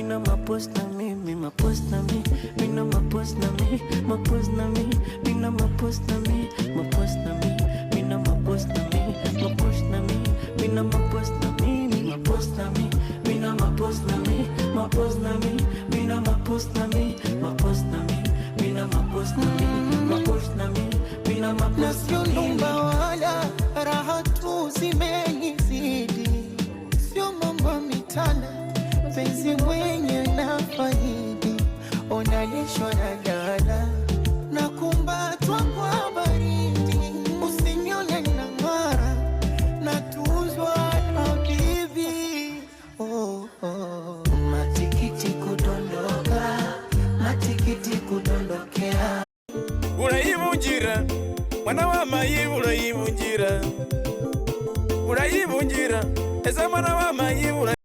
mina mapost na mi, mapost na mi, mina mapost na mi, mapost na mi, mina mapost na mi, mapost na mi, mina mapost na mi, mapost na mi, mina mapost na mi, mapost na mi, mina mapost na mi, mapost na mi, mina mapost na mi, mapost na mi, mina mapost na mi, mapost na mi, mina mapost na mi. Wala raha tu zimenizidi, sio mambo mitana, penzi mwenye na faidi, onalishwa na dala na kumbatwa kwa baridi, usinione na mara na tuzwa na bibi. Oh, oh. Matikiti kudondoka, matikiti kudondokea. Urayivunjira mwana wa mayi, urayivunjira, urayivunjira eza mwana wa mayi.